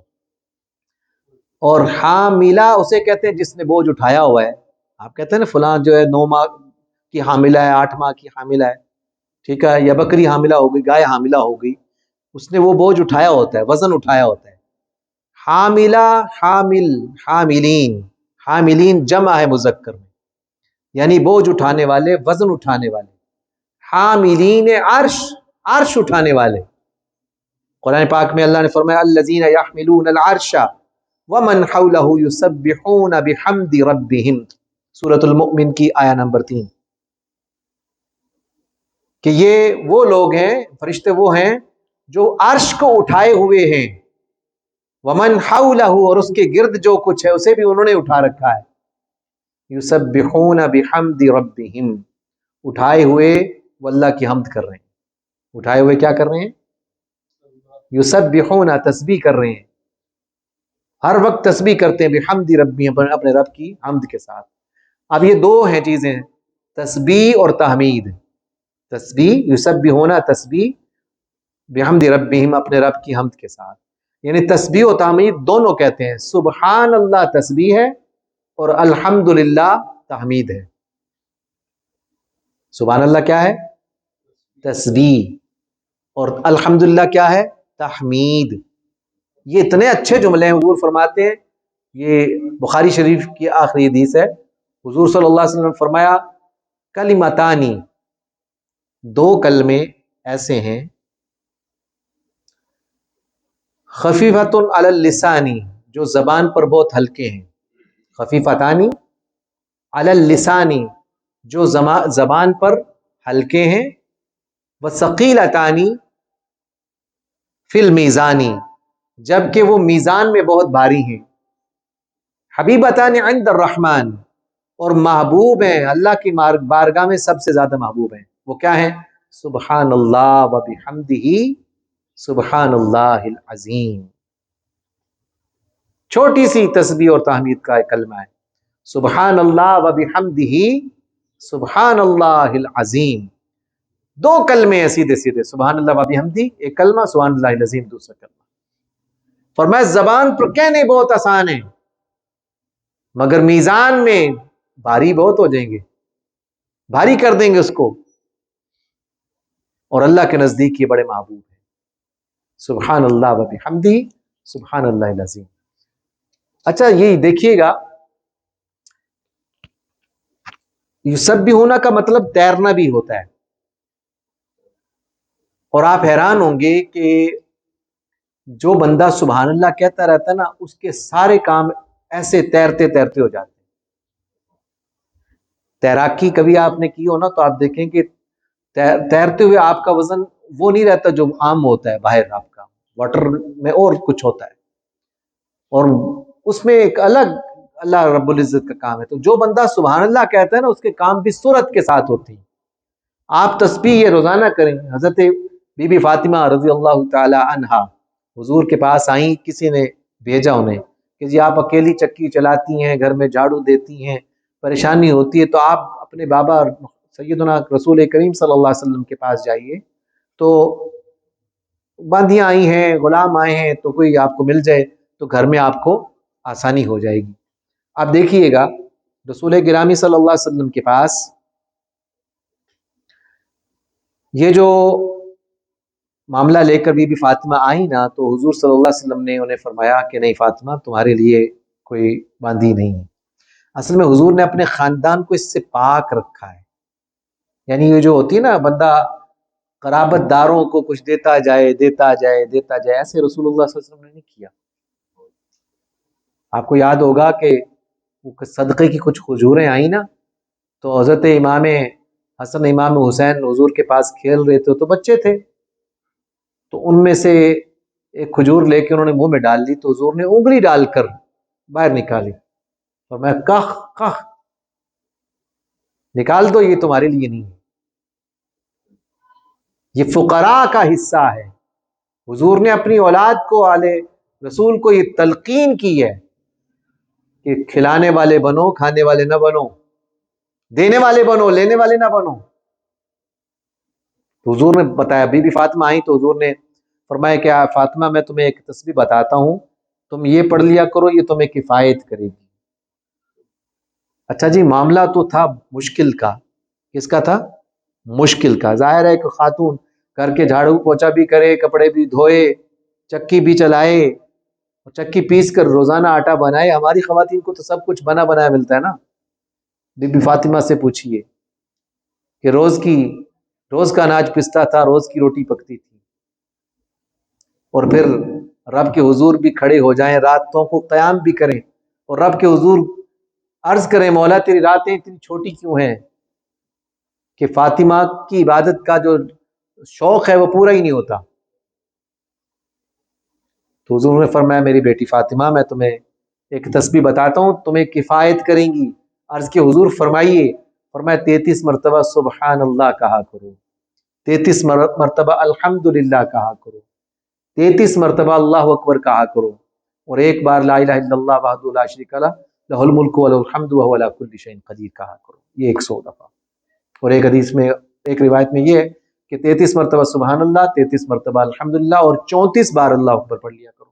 Speaker 1: اور حاملہ اسے کہتے ہیں جس نے بوجھ اٹھایا ہوا ہے. آپ کہتے ہیں نا فلاں جو ہے 9 ماہ کی حاملہ ہے، 8 ماہ کی حاملہ ہے، ٹھیک ہے، یا بکری حاملہ ہو گئی، گائے حاملہ ہو گئی، اس نے وہ بوجھ اٹھایا ہوتا ہے، وزن اٹھایا ہوتا ہے. حاملہ، حامل، حاملین. حاملین جمع ہے مذکر میں، یعنی بوجھ اٹھانے والے، وزن اٹھانے والے. حاملین عرش، عرش اٹھانے والے. قرآن پاک میں اللہ نے فرمایا: الذین یحملون العرش ومن حولہ یسبحون بحمد ربہم. سورۃ المؤمن کی آیہ نمبر 3. کہ یہ وہ لوگ ہیں، فرشتے وہ ہیں جو عرش کو اٹھائے ہوئے ہیں. ومن حولہ، اور اس کے گرد جو کچھ ہے اسے بھی انہوں نے اٹھا رکھا ہے. یسبحون بحمد ربہم، اٹھائے ہوئے وہ اللہ کی حمد کر رہے ہیں. اٹھائے ہوئے کیا کر رہے ہیں؟ یسبحون، تسبیح کر رہے ہیں. ہر وقت تسبیح کرتے ہیں بحمد ربہم، اپنے رب کی حمد کے ساتھ. اب یہ دو ہیں چیزیں، تسبیح اور تحمید. تسبیح، یسبحون تسبیح، بحمد ربہم اپنے رب کی حمد کے ساتھ. یعنی تسبیح و تحمید دونوں کہتے ہیں. سبحان اللہ تسبیح ہے اور الحمدللہ تحمید ہے. سبحان اللہ کیا ہے؟ تسبیح. اور الحمدللہ کیا ہے؟ تحمید. یہ اتنے اچھے جملے ہیں. حضور فرماتے ہیں، یہ بخاری شریف کی آخری حدیث ہے، حضور صلی اللہ علیہ وسلم نے فرمایا: کلمتانی، 2 کلمے ایسے ہیں، خفیفۃ علی اللسانی، جو زبان پر بہت ہلکے ہیں، خفیفتانی علی اللسانی، جو زبان پر ہلکے ہیں، وثقیلتانی فی المیزانی، جبکہ وہ میزان میں بہت بھاری ہیں، حبیبتان عند الرحمن، اور محبوب ہیں اللہ کی بارگاہ میں سب سے زیادہ محبوب ہیں، وہ کیا ہیں؟ سبحان اللہ و بحمدہ سبحان اللہ العظیم۔ چھوٹی سی تسبیح اور تحمید کا ایک کلمہ ہے، سبحان اللہ و بحمدہ سبحان اللہ العظیم۔ دو کلمے ہیں سیدھے سیدھے، سبحان اللہ و بحمدہ ایک کلمہ، سبحان اللہ العظیم دوسرا کلمہ۔ فرمایا زبان پر کہنے بہت آسان ہے مگر میزان میں بھاری بہت ہو جائیں گے، بھاری کر دیں گے اس کو، اور اللہ کے نزدیک یہ بڑے محبوب ہیں۔ سبحان اللہ و بحمدہ سبحان اللہ العظیم۔ اچھا یہ دیکھیے گا، یسبحون کا مطلب تیرنا بھی ہوتا ہے، اور آپ حیران ہوں گے کہ جو بندہ سبحان اللہ کہتا رہتا ہے نا، اس کے سارے کام ایسے تیرتے تیرتے ہو جاتے ہیں۔ تیراکی کبھی آپ نے کی ہو نا تو آپ دیکھیں کہ تیرتے ہوئے آپ کا وزن وہ نہیں رہتا جو عام ہوتا ہے، باہر آپ کا واٹر میں اور کچھ ہوتا ہے، اور اس میں ایک الگ اللہ رب العزت کا کام ہے۔ تو جو بندہ سبحان اللہ کہتا ہے نا، اس کے کام بھی سرعت کے ساتھ ہوتے ہیں۔ آپ تسبیح یہ روزانہ کریں۔ حضرت بی بی فاطمہ رضی اللہ تعالی عنہا حضور کے پاس آئیں، کسی نے بھیجا انہیں کہ جی آپ اکیلی چکی چلاتی ہیں، گھر میں جھاڑو دیتی ہیں، پریشانی ہوتی ہے، تو آپ اپنے بابا سیدنا رسول کریم صلی اللہ علیہ وسلم کے پاس جائیے، تو باندیاں آئی ہیں، غلام آئے ہیں، تو کوئی آپ کو مل جائے تو گھر میں آپ کو آسانی ہو جائے گی۔ آپ دیکھیے گا رسول گرامی صلی اللہ علیہ وسلم کے پاس یہ جو معاملہ لے کر بی بی فاطمہ آئی نا، تو حضور صلی اللہ علیہ وسلم نے انہیں فرمایا کہ نہیں فاطمہ، تمہارے لیے کوئی باندی نہیں ہے۔ اصل میں حضور نے اپنے خاندان کو اس سے پاک رکھا ہے، یعنی یہ جو ہوتی ہے نا بندہ قرابت داروں کو کچھ دیتا جائے دیتا جائے دیتا جائے، ایسے رسول اللہ صلی اللہ علیہ وسلم نے نہیں کیا۔ آپ کو یاد ہوگا کہ صدقے کی کچھ کھجوریں آئیں نا، تو حضرت امام حسن امام حسین حضور کے پاس کھیل رہے تھے، تو بچے تھے، تو ان میں سے ایک کھجور لے کے انہوں نے منہ میں ڈال لی، تو حضور نے انگلی ڈال کر باہر نکالی، اور میں کخ کخ نکال دو، یہ تمہارے لیے نہیں ہے، یہ فقراء کا حصہ ہے۔ حضور نے اپنی اولاد کو، آل رسول کو یہ تلقین کی ہے کہ کھلانے والے بنو، کھانے والے نہ بنو، دینے والے بنو، لینے والے نہ بنو۔ تو حضور نے بتایا، بی بی فاطمہ آئی تو حضور نے فرمایا کہ فاطمہ میں تمہیں ایک تسبیح بتاتا ہوں، تم یہ پڑھ لیا کرو، یہ تمہیں کفایت کرے گی۔ اچھا جی، معاملہ تو تھا مشکل کا۔ کس کا تھا؟ مشکل کا۔ ظاہر ہے کہ خاتون کر کے جھاڑو پوچھا بھی کرے، کپڑے بھی دھوئے، چکی بھی چلائے، چکی پیس کر روزانہ آٹا بنائے۔ ہماری خواتین کو تو سب کچھ بنا بنایا ملتا ہے نا۔ بی بی فاطمہ سے پوچھئے کہ روز کا اناج پستا تھا، روز کی روٹی پکتی تھی، اور پھر رب کے حضور بھی کھڑے ہو جائیں، راتوں کو قیام بھی کریں، اور رب کے حضور عرض کریں مولا تیری راتیں اتنی چھوٹی کیوں ہیں کہ فاطمہ کی عبادت کا جو شوق ہے وہ پورا ہی نہیں ہوتا۔ تو حضور نے فرمایا میری بیٹی فاطمہ، میں تمہیں ایک تسبیح بتاتا ہوں، تمہیں کفایت کریں گی۔ عرض کے حضور فرمائیے۔ فرمایا 33 مرتبہ سبحان اللہ کہا کرو، 33 مرتبہ الحمدللہ کہا کرو، 33 مرتبہ اللہ اکبر کہا کرو، اور ایک بار لا الہ الا اللہ وحدہ لا شریک لہ لہ الملک و لہ الحمد وہو علی کل شیء قدیر کہا کرو، یہ 100 دفعہ۔ اور ایک حدیث میں، ایک روایت میں یہ ہے کہ 33 مرتبہ سبحان اللہ، 33 مرتبہ الحمدللہ، اور 34 بار اللہ اکبر پڑھ لیا کرو،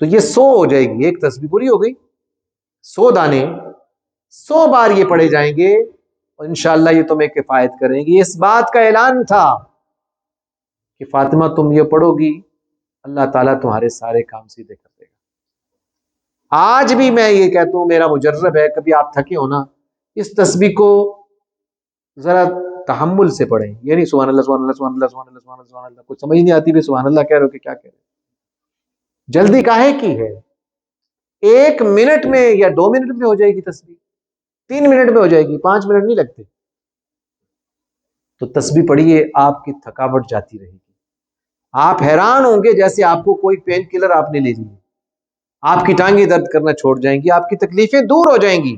Speaker 1: تو یہ 100 ہو جائے گی، ایک تسبیح پوری ہو گئی۔ 100 دانے 100 بار یہ پڑھے جائیں گے، اور انشاءاللہ یہ تمہیں کفایت کریں گی۔ اس بات کا اعلان تھا کہ فاطمہ تم یہ پڑھو گی، اللہ تعالیٰ تمہارے سارے کام سیدھے کر دے گا۔ آج بھی میں یہ کہتا ہوں، میرا مجرب ہے، کبھی آپ تھکے ہو نا، اس تسبیح کو ذرا تحمل سے پڑھیں، یہ نہیں سبحان اللہ سبحان اللہ سبحان اللہ سبحان اللہ سبحان اللہ سبحان اللہ، کچھ سمجھ نہیں آتی بھی سبحان اللہ کہہ رہے ہو کہ کیا کہہ رہے ہو۔ جلدی کاہے کی ہے؟ 1 منٹ میں یا 2 منٹ میں ہو جائے گی تسبیح، 3 منٹ میں ہو جائے گی، 5 منٹ نہیں لگتے. تو تسبیح پڑھیے، آپ کی تھکاوٹ جاتی رہے گی. آپ حیران ہوں گے جیسے آپ کو کوئی پین کلر آپ نے لے لی، آپ کی ٹانگیں درد کرنا چھوڑ جائیں گی، آپ کی تکلیفیں دور ہو جائیں گی.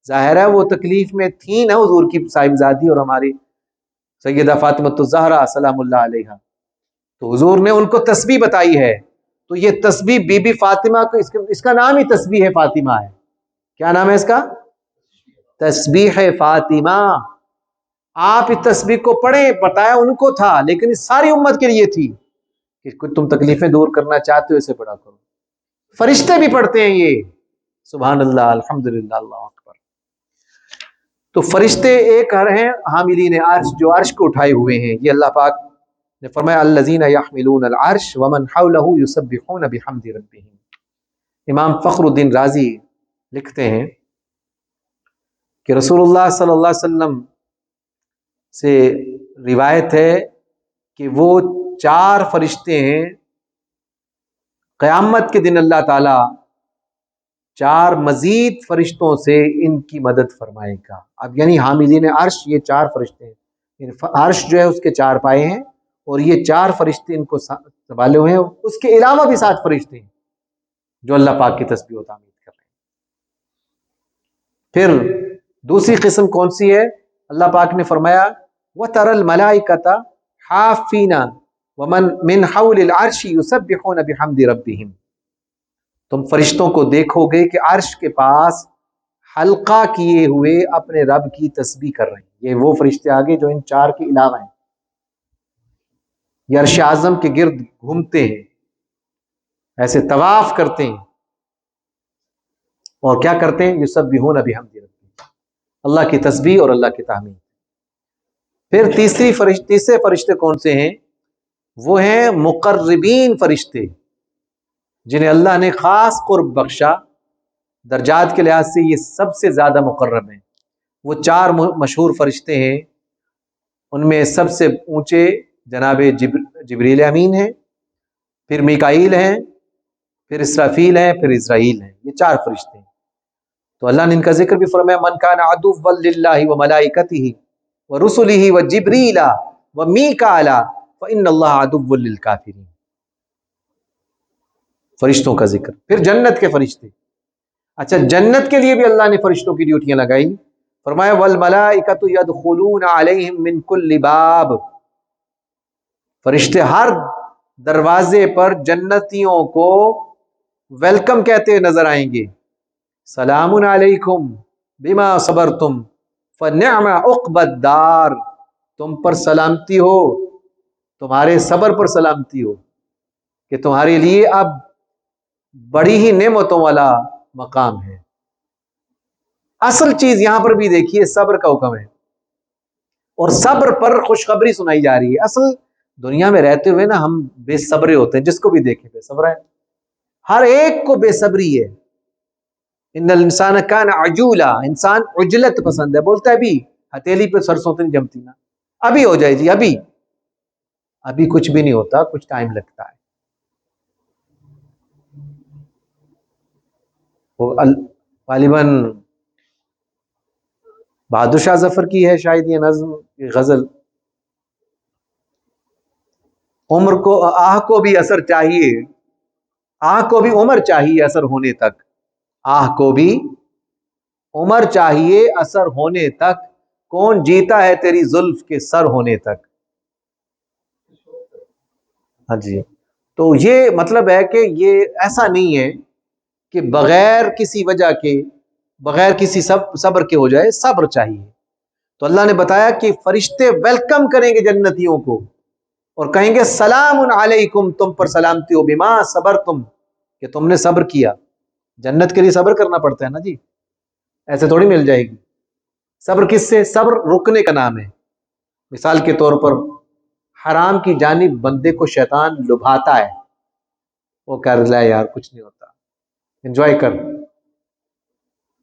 Speaker 1: ظاہر ہے وہ تکلیف میں تھی نا حضور کی صاحبزادی اور ہماری سیدہ فاطمہ الزہرا سلام اللہ علیہا، تو حضور نے ان کو تسبیح بتائی ہے. تو یہ تسبیح بی بی فاطمہ کو، اس کا نام ہی تسبیح فاطمہ ہے. کیا نام ہے اس کا؟ تسبیح فاطمہ. آپ اس تسبیح کو پڑھیں، بتایا ان کو تھا لیکن اس ساری امت کے لیے تھی کہ تم تکلیفیں دور کرنا چاہتے ہو اسے پڑھا کرو. فرشتے بھی پڑھتے ہیں یہ. سبحان اللہ، الحمدللہ، اللہ اکبر. تو فرشتے ایک ہیں حاملین عرش، جو عرش کو اٹھائے ہوئے ہیں. یہ اللہ پاک نے فرمایا الذین یحملون العرش ومن حولہ یسبحون بحمد ربہم. امام فخر الدین رازی لکھتے ہیں کہ رسول اللہ صلی اللہ علیہ وسلم سے روایت ہے کہ وہ 4 فرشتے ہیں، قیامت کے دن اللہ تعالی 4 مزید فرشتوں سے ان کی مدد فرمائے گا. اب یعنی حاملین عرش یہ 4 فرشتے ہیں. عرش جو ہے اس کے 4 پائے ہیں اور یہ 4 فرشتے ان کو سنبھالے ہوئے ہیں. اس کے علاوہ بھی 7 فرشتے ہیں جو اللہ پاک کی تسبیح و تحمید کر رہے ہیں. پھر دوسری قسم کون سی ہے؟ اللہ پاک نے فرمایا وَتَرَى الْمَلَائِكَةَ حَافِّينَ وَمَن مِّنْ حَوْلِ الْعَرْشِ يُسَبِّحُونَ بِحَمْدِ رَبِّهِمْ. تم فرشتوں کو دیکھو گے کہ عرش کے پاس حلقہ کیے ہوئے اپنے رب کی تسبیح کر رہے ہیں. یہ وہ فرشتے آگے جو ان 4 کے علاوہ ہیں، یہ عرش اعظم کے گرد گھومتے ہیں، ایسے طواف کرتے ہیں اور کیا کرتے ہیں؟ یسبحون بحمد ربہم، اللہ کی تسبیح اور اللہ کی تحمید. پھر تیسرے فرشتے کون سے ہیں؟ وہ ہیں مقربین فرشتے، جنہیں اللہ نے خاص قرب بخشا. درجات کے لحاظ سے یہ سب سے زیادہ مقرب ہیں. وہ 4 مشہور فرشتے ہیں، ان میں سب سے اونچے جناب جبریل امین ہیں، پھر میکائیل ہیں، پھر اسرافیل ہیں، پھر اسرائیل ہیں. یہ 4 فرشتے ہیں. تو اللہ نے ان کا ذکر بھی فرمایا من کان عدوا للہ وملائکتہ ورسلہ وجبریل ومیکائیل فإن اللہ عدو للکافرین. فرشتوں کا ذکر. پھر جنت کے فرشتے. اچھا، جنت کے لیے بھی اللہ نے فرشتوں کی ڈیوٹیاں لگائی. فرمایا والملائکۃ یدخلون علیہم من کل باب. فرشتے ہر دروازے پر جنتیوں کو ویلکم کہتے نظر آئیں گے. سلام علیکم بما صبرتم فنعم عقبی الدار. تم پر سلامتی ہو، تمہارے صبر پر سلامتی ہو کہ تمہارے لیے اب بڑی ہی نعمتوں والا مقام ہے. اصل چیز یہاں پر بھی دیکھیے، صبر کا حکم ہے اور صبر پر خوشخبری سنائی جا رہی ہے. اصل دنیا میں رہتے ہوئے نا ہم بے صبرے ہوتے ہیں، جس کو بھی دیکھیں بے صبر ہے، ہر ایک کو بے صبری ہے. ان الانسان کان عجولا، انسان عجلت پسند ہے. بولتا ہے ابھی ہتھیلی پہ سرسوں تو نہیں جمتی نا، ابھی ہو جائے جی، ابھی کچھ بھی نہیں ہوتا، کچھ ٹائم لگتا ہے. غالباً بہادر شاہ ظفر کی ہے شاید یہ نظم، یہ غزل. عمر کو آہ کو بھی اثر چاہیے، آہ کو بھی عمر چاہیے اثر ہونے تک، آہ کو بھی عمر چاہیے اثر ہونے تک، کون جیتا ہے تیری زلف کے سر ہونے تک. ہاں جی. تو یہ مطلب ہے کہ یہ ایسا نہیں ہے کہ بغیر کسی وجہ کے، بغیر کسی صبر کے ہو جائے، صبر چاہیے. تو اللہ نے بتایا کہ فرشتے ویلکم کریں گے جنتیوں کو اور کہیں گے سلام علیکم، تم پر سلامتی ہو، بما صبرتم، کہ تم نے صبر کیا. جنت کے لیے صبر کرنا پڑتا ہے نا جی، ایسے تھوڑی مل جائے گی. صبر کس سے؟ صبر رکنے کا نام ہے. مثال کے طور پر حرام کی جانب بندے کو شیطان لبھاتا ہے، وہ کہہ رہا ہے یار کچھ نہیں ہوتا، انجوائے کر،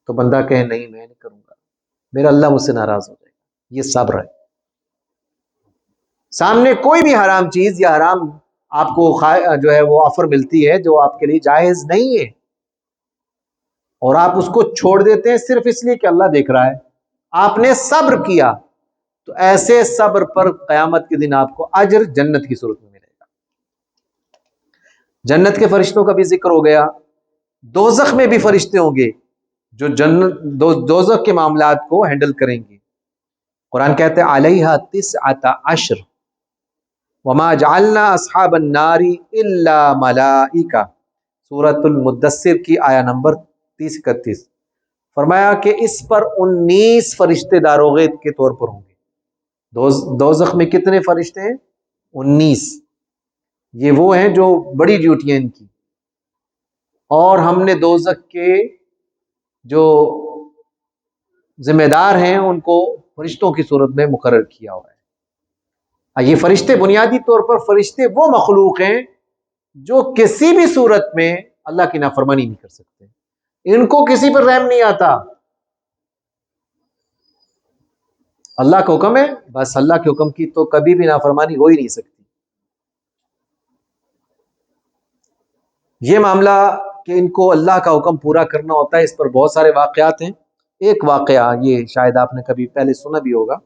Speaker 1: تو بندہ کہے نہیں میں نہیں کروں گا، میرا اللہ مجھ سے ناراض ہو جائے گا. یہ صبر ہے. سامنے کوئی بھی حرام چیز یا حرام آپ کو جو ہے وہ آفر ملتی ہے جو آپ کے لیے جائز نہیں ہے، اور آپ اس کو چھوڑ دیتے ہیں صرف اس لیے کہ اللہ دیکھ رہا ہے، آپ نے صبر کیا، تو ایسے صبر پر قیامت کے دن آپ کو اجر جنت کی صورت میں ملے گا۔ جنت کے فرشتوں کا بھی ذکر ہو گیا، دوزخ میں بھی فرشتے ہوں گے جو دوزخ کے معاملات کو ہینڈل کریں گے۔ قرآن کہتے ہیں علیہا تسعۃ عشر وما جعلنا اصحاب النار الا ملائکہ، سورۃ المدثر کی آیا نمبر 30-31، فرمایا کہ اس پر 19 فرشتے داروغے کے طور پر ہوں گے۔ دوزخ میں کتنے فرشتے ہیں؟ 19۔ یہ وہ ہیں جو بڑی ڈیوٹیاں ان کی، اور ہم نے دوزخ کے جو ذمہ دار ہیں ان کو فرشتوں کی صورت میں مقرر کیا ہوا ہے۔ یہ فرشتے بنیادی طور پر فرشتے وہ مخلوق ہیں جو کسی بھی صورت میں اللہ کی نافرمانی نہیں کر سکتے، ان کو کسی پر رحم نہیں آتا۔ اللہ کا حکم ہے، بس اللہ کے حکم کی تو کبھی بھی نافرمانی ہو ہی نہیں سکتی۔ یہ معاملہ کہ ان کو اللہ کا حکم پورا کرنا ہوتا ہے، اس پر بہت سارے واقعات ہیں۔ ایک واقعہ یہ شاید آپ نے کبھی پہلے سنا بھی ہوگا۔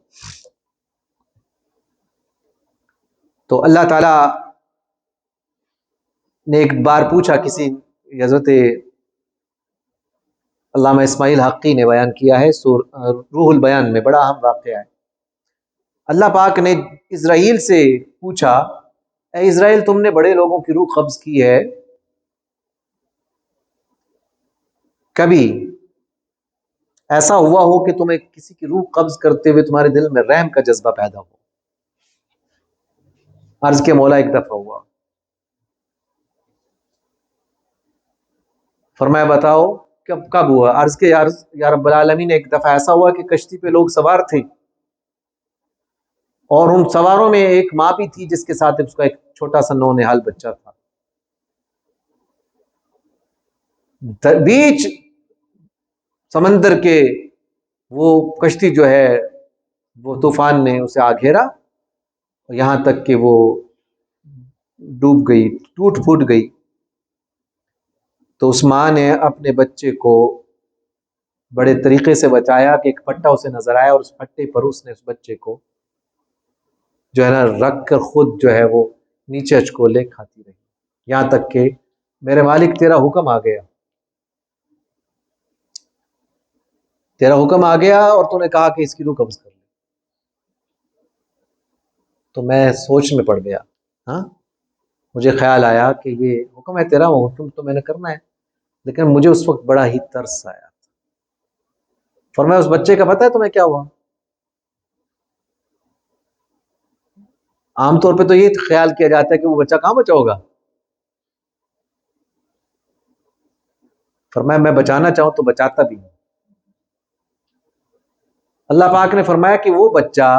Speaker 1: تو اللہ تعالیٰ نے ایک بار پوچھا کسی، حضرت علامہ اسماعیل حقی نے بیان کیا ہے روح البیان میں، بڑا اہم واقعہ ہے۔ اللہ پاک نے اسرائیل سے پوچھا، اے اسرائیل تم نے بڑے لوگوں کی روح قبض کی ہے، کبھی ایسا ہوا ہو کہ تمہیں کسی کی روح قبض کرتے ہوئے تمہارے دل میں رحم کا جذبہ پیدا ہو؟ عرض کے مولا ایک دفعہ ہوا۔ فرمایا بتاؤ کب ہوا؟ عرض کے یا رب العالمین ایک دفعہ ایسا ہوا کہ کشتی پہ لوگ سوار تھے، اور ان سواروں میں ایک ماں بھی تھی جس کے ساتھ اس کا ایک چھوٹا سا نونہال بچہ تھا۔ بیچ سمندر کے وہ کشتی جو ہے وہ طوفان نے اسے آ گھیرا، یہاں تک کہ وہ ڈوب گئی، ٹوٹ پھوٹ گئی۔ تو اس ماں نے اپنے بچے کو بڑے طریقے سے بچایا کہ ایک پٹا اسے نظر آیا، اور اس پٹے پر اس نے اس بچے کو جو ہے نا رکھ کر خود جو ہے وہ نیچے اچکولے کھاتی رہی، یہاں تک کہ میرے مالک تیرا حکم آ گیا، تیرا حکم آ گیا اور تو نے کہا کہ اس کی روح قبض کر لے۔ تو میں سوچ میں پڑ گیا، ہاں مجھے خیال آیا کہ یہ حکم ہے تیرا، حکم تو میں نے کرنا ہے، لیکن مجھے اس وقت بڑا ہی ترس آیا۔ فرمایا اس بچے کا پتہ ہے تمہیں کیا ہوا؟ عام طور پہ تو یہ خیال کیا جاتا ہے کہ وہ بچہ کہاں بچا ہوگا۔ فرمایا میں بچانا چاہوں تو بچاتا بھی ہوں۔ اللہ پاک نے فرمایا کہ وہ بچہ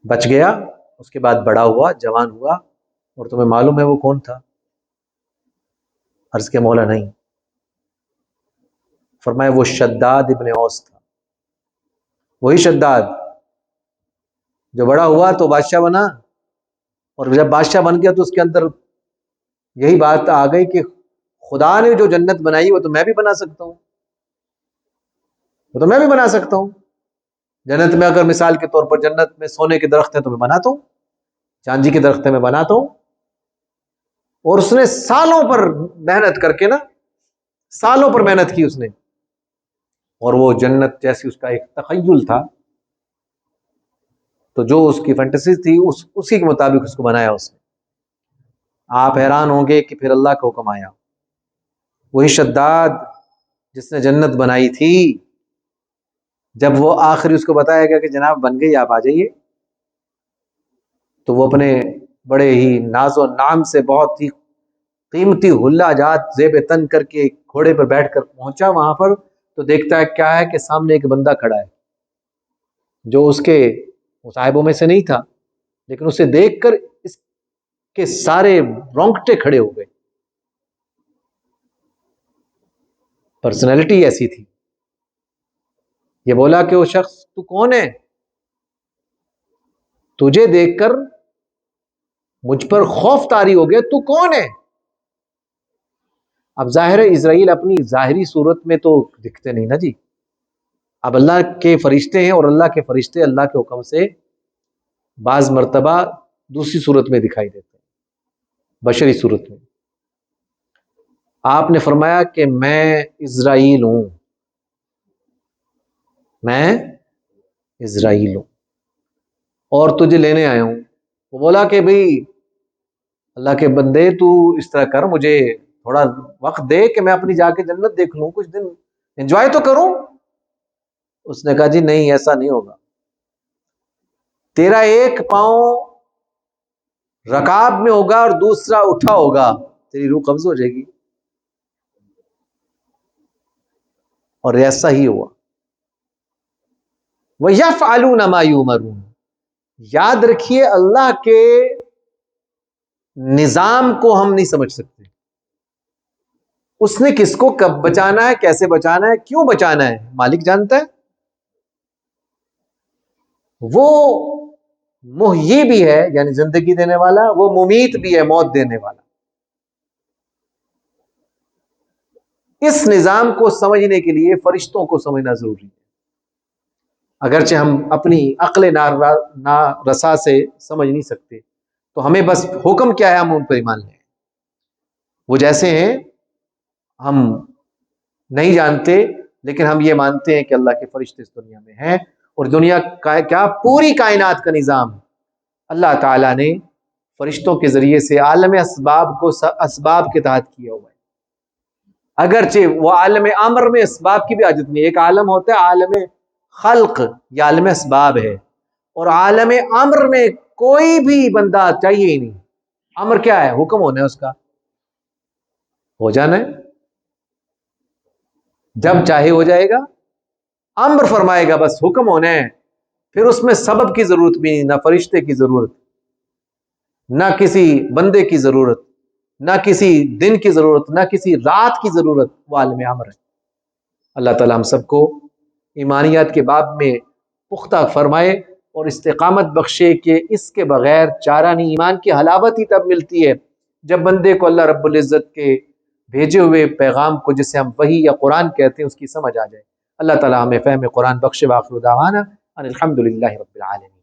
Speaker 1: بچ گیا، اس کے بعد بڑا ہوا، جوان ہوا، اور تمہیں معلوم ہے وہ کون تھا؟ عرض کے مولا نہیں۔ فرمایا وہ شداد ابن اوس تھا، وہی شداد جو بڑا ہوا تو بادشاہ بنا، اور جب بادشاہ بن گیا تو اس کے اندر یہی بات آ گئی کہ خدا نے جو جنت بنائی وہ تو میں بھی بنا سکتا ہوں، وہ تو میں بھی بنا سکتا ہوں۔ جنت میں اگر مثال کے طور پر جنت میں سونے کے درخت ہیں تو میں بناتا ہوں، چاندی کے درخت ہیں میں بناتا ہوں۔ اور اس نے سالوں پر محنت کر کے نا، سالوں پر محنت کی اس نے، اور وہ جنت جیسی اس کا ایک تخیل تھا، تو جو اس کی فینٹیسی تھی اسی کے مطابق اس کو بنایا اس نے۔ آپ حیران ہوں گے کہ پھر اللہ کا حکم آیا، وہی شداد جس نے جنت بنائی تھی، جب وہ آخری اس کو بتایا گیا کہ جناب بن گئی آپ آ جائیے، تو وہ اپنے بڑے ہی ناز و نام سے بہت ہی قیمتی حلہ جات زیب تن کر کے گھوڑے پر بیٹھ کر پہنچا وہاں پر، تو دیکھتا ہے کیا ہے کہ سامنے ایک بندہ کھڑا ہے جو اس کے صاحبوں میں سے نہیں تھا، لیکن اسے دیکھ کر اس کے سارے رونگٹے کھڑے ہو گئے، پرسنالٹی ایسی تھی۔ یہ بولا کہ وہ شخص تو کون ہے؟ تجھے دیکھ کر مجھ پر خوف طاری ہو گیا، تو کون ہے؟ اب ظاہر ہے اسرائیل اپنی ظاہری صورت میں تو دکھتے نہیں نا جی. اب اللہ کے فرشتے ہیں، اور اللہ کے فرشتے اللہ کے حکم سے بعض مرتبہ دوسری صورت میں دکھائی دیتے ہیں، بشری صورت میں. آپ نے فرمایا کہ میں اسرائیل ہوں، میں اسرائیل ہوں اور تجھے لینے آیا ہوں. وہ بولا کہ بھئی اللہ کے بندے تو اس طرح کر، مجھے تھوڑا وقت دے کہ میں اپنی جا کے جنت دیکھ لوں، کچھ دن انجوائے تو کروں. اس نے کہا جی نہیں، ایسا نہیں ہوگا. تیرا ایک پاؤں رکاب میں ہوگا اور دوسرا اٹھا ہوگا، تیری روح قبض ہو جائے گی. اور ایسا ہی ہوا. وَيَفْعَلُونَ مَا يُؤْمَرُونَ. یاد رکھیے اللہ کے نظام کو ہم نہیں سمجھ سکتے. اس نے کس کو کب بچانا ہے، کیسے بچانا ہے، کیوں بچانا ہے، مالک جانتا ہے. وہ محیی بھی ہے یعنی زندگی دینے والا، وہ ممیت بھی ہے موت دینے والا. اس نظام کو سمجھنے کے لیے فرشتوں کو سمجھنا ضروری ہے. اگرچہ ہم اپنی عقل نارسا سے سمجھ نہیں سکتے، تو ہمیں بس حکم کیا ہے ہم ان پر ایمان لیں. وہ جیسے ہیں ہم نہیں جانتے، لیکن ہم یہ مانتے ہیں کہ اللہ کے فرشتے اس دنیا میں ہیں، اور دنیا کا کیا پوری کائنات کا نظام اللہ تعالیٰ نے فرشتوں کے ذریعے سے عالم اسباب کو اسباب کے تحت کیا ہوا ہے. اگرچہ وہ عالم امر میں اسباب کی بھی حاجت نہیں. ایک عالم ہوتا ہے عالم خلق، یہ عالم اسباب ہے، اور عالم امر میں کوئی بھی بندہ چاہیے ہی نہیں. امر کیا ہے؟ حکم ہونا ہے، اس کا ہو جانا ہے، جب چاہے ہو جائے گا. امر فرمائے گا، بس حکم ہونا ہے. پھر اس میں سبب کی ضرورت بھی نہیں، نہ فرشتے کی ضرورت، نہ کسی بندے کی ضرورت، نہ کسی دن کی ضرورت، نہ کسی رات کی ضرورت. وہ عالم امر ہے. اللہ تعالیٰ ہم سب کو ایمانیات کے باب میں پختہ فرمائے اور استقامت بخشے کہ اس کے بغیر چارہ نہیں. ایمان کی حلاوت ہی تب ملتی ہے جب بندے کو اللہ رب العزت کے بھیجے ہوئے پیغام کو، جسے ہم وحی یا قرآن کہتے ہیں، اس کی سمجھ آ جائے. اللہ تعالیٰ ہمیں فہم قرآن بخشے. وآخر دعوانا ان الحمد للہ رب العالمین.